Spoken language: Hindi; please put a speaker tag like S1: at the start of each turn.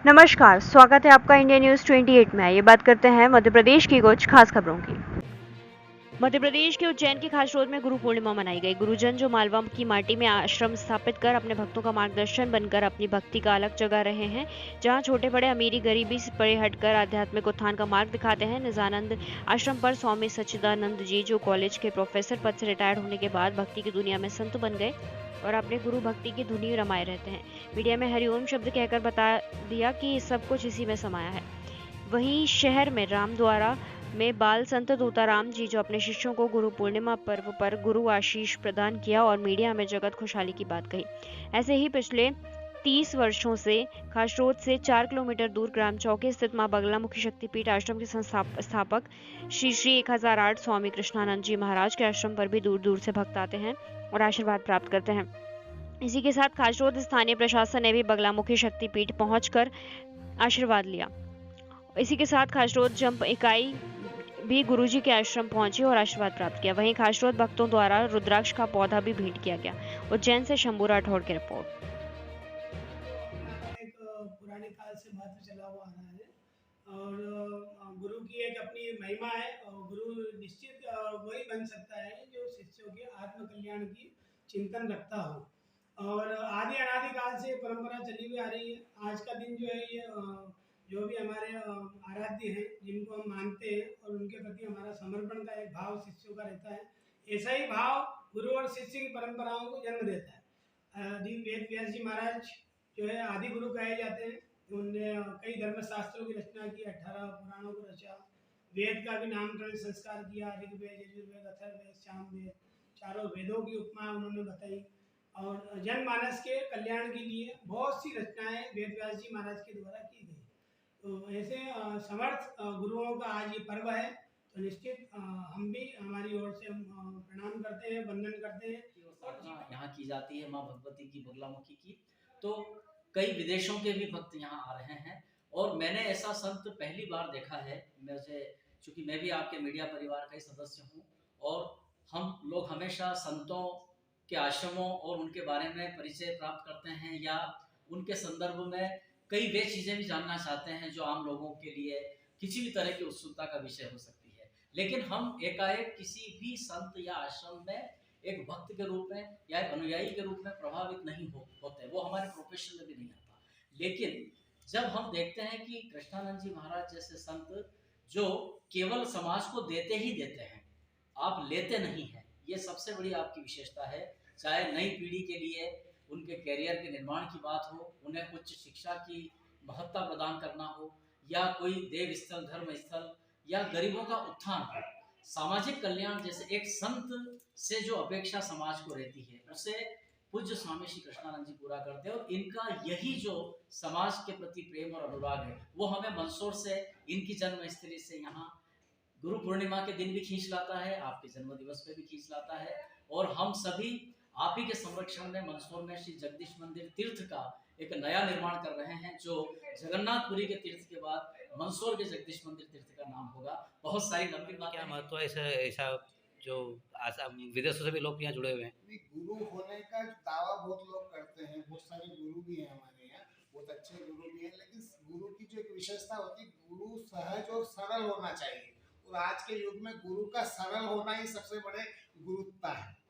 S1: नमस्कार, स्वागत है आपका इंडिया न्यूज 28 में। ये बात करते हैं मध्य प्रदेश की कुछ खास खबरों की। मध्य प्रदेश के उज्जैन के खासरोद में गुरु पूर्णिमा मनाई गई। गुरुजन जो मालवा की माटी में आश्रम स्थापित कर अपने भक्तों का मार्गदर्शन बनकर अपनी भक्ति का अलग जगा रहे हैं, जहां छोटे बड़े अमीरी गरीबी से परे हटकर आध्यात्मिक उत्थान का मार्ग दिखाते हैं। निजानंद आश्रम पर स्वामी सच्चिदानंद जी जो कॉलेज के प्रोफेसर पद से रिटायर्ड होने के बाद भक्ति की दुनिया में संत बन गए और अपने गुरु भक्ति की धुनी रमाए रहते हैं। मीडिया में हरिओम शब्द कहकर बता दिया कि सब कुछ इसी में समाया है। वहीं शहर में रामद्वारा में बाल संत तोताराम जी जो अपने शिष्यों को गुरु पूर्णिमा पर्व पर गुरु आशीष प्रदान किया और मीडिया में जगत खुशहाली की बात कही। ऐसे ही पिछले 30 वर्षों से खासरोद से 4 किलोमीटर दूर ग्राम चौकी स्थित मां बगलामुखी शक्तिपीठ आश्रम के संस्थापक श्री श्री 1008 स्वामी कृष्णानंद जी महाराज के आश्रम पर भी दूर दूर से भक्त आते हैं और आशीर्वाद प्राप्त करते हैं। इसी के साथ खासरोद स्थानीय प्रशासन ने भी बगलामुखी शक्तिपीठ पहुंचकर आशीर्वाद लिया। इसी के साथ खासरोद जंप इकाई भी गुरुजी के आश्रम पहुंची और आशीर्वाद प्राप्त किया। वहीं खासरोद भक्तों द्वारा रुद्राक्ष का पौधा भी भेंट किया गया। उज्जैन से शंभू राठौड़ की रिपोर्ट।
S2: एक पुराने काल से महत्व चला हुआ आ रहा है और गुरु की एक अपनी महिमा है और गुरु निश्चित वही बन सकता है जो शिष्यों के आत्म कल्याण की चिंतन रखता हो और आदि अनादि काल से परंपरा चली हुई आ रही है। आज का दिन जो है ये जो भी हमारे आराध्य हैं जिनको हम मानते हैं और उनके प्रति हमारा समर्पण का एक भाव शिष्यों का रहता है। ऐसा ही भाव गुरु और शिष्य की परंपराओं को जन्म देता है। वेद व्यास जी महाराज जो है आदि गुरु कहे जाते हैं। उनने कई धर्मशास्त्रों की रचना की, 18 पुराणों को रचा, वेद का भी नामकरण संस्कार किया, ऋग्वेद, यजुर्वेद, अथर्ववेद, सामवेद, चारों वेदों की उपमा उन्होंने बताई और जनमानस के कल्याण के लिए बहुत सी रचनाएं वेद व्यास जी महाराज के द्वारा की गई। तो ऐसे समर्थ गुरुओं का आज ये पर्व है, तो निश्चित हम भी हमारी ओर से हम प्रणाम करते हैं, वंदन करते हैं।
S3: और यहाँ की जाती है माँ भगवती की, बगलामुखी की। तो कई विदेशों के भी भक्त यहाँ आ रहे हैं और मैंने ऐसा संत पहली बार देखा है। चूंकि मैं भी आपके मीडिया परिवार का ही सदस्य हूँ और हम लोग हमेशा संतों के आश्रमों और उनके बारे में परिचय प्राप्त करते हैं या उनके संदर्भ में कई वे चीज़ें भी जानना चाहते हैं जो आम लोगों के लिए किसी भी तरह की उत्सुकता का विषय हो सकती है। लेकिन हम एकाएक किसी भी संत या आश्रम में एक भक्त के रूप में या एक अनुयायी के रूप में प्रभावित नहीं होते, वो हमारे प्रोफेशन में भी नहीं आता। लेकिन जब हम देखते हैं कि कृष्णानंद जी महाराज जैसे संत जो केवल समाज को देते ही देते हैं, आप लेते नहीं हैं, ये सबसे बड़ी आपकी विशेषता है। चाहे नई पीढ़ी के लिए उनके कैरियर के निर्माण की बात हो, उन्हें उच्च शिक्षा की महत्ता प्रदान करना हो, या कोई देव स्थल, धर्म स्थल, या गरीबों का उत्थान हो, सामाजिक कल्याण जैसे एक संत से जो अपेक्षा समाज को रहती है उसे पूज्य स्वामी श्री कृष्णानंद जी पूरा करते हैं। और इनका यही जो समाज के प्रति प्रेम और अनुराग है वो हमें मंदसौर से, इनकी जन्मस्थली से यहाँ गुरु पूर्णिमा के दिन भी खींच लाता है, आपके जन्म दिवस पे भी खींच लाता है। और हम सभी आप ही के संरक्षण में मंदसौर में श्री जगदीश मंदिर तीर्थ का एक नया निर्माण कर रहे हैं, जो जगन्नाथपुरी के तीर्थ के बाद मंदसौर के जगदीश मंदिर तीर्थ का नाम होगा। बहुत सारी लंबी बातें।
S4: क्या महत्व है ऐसा ऐसा जो विदेशों से भी लोग यहाँ जुड़े हुए हैं?
S5: गुरु होने का दावा बहुत लोग करते हैं, बहुत सारे गुरु भी हैं हमारे यहाँ, बहुत अच्छे गुरु भी हैं, लेकिन गुरु की जो एक विशेषता होती है, गुरु सहज और सरल होना चाहिए और आज के युग में गुरु का सरल होना ही सबसे बड़े गुरुत्ता है।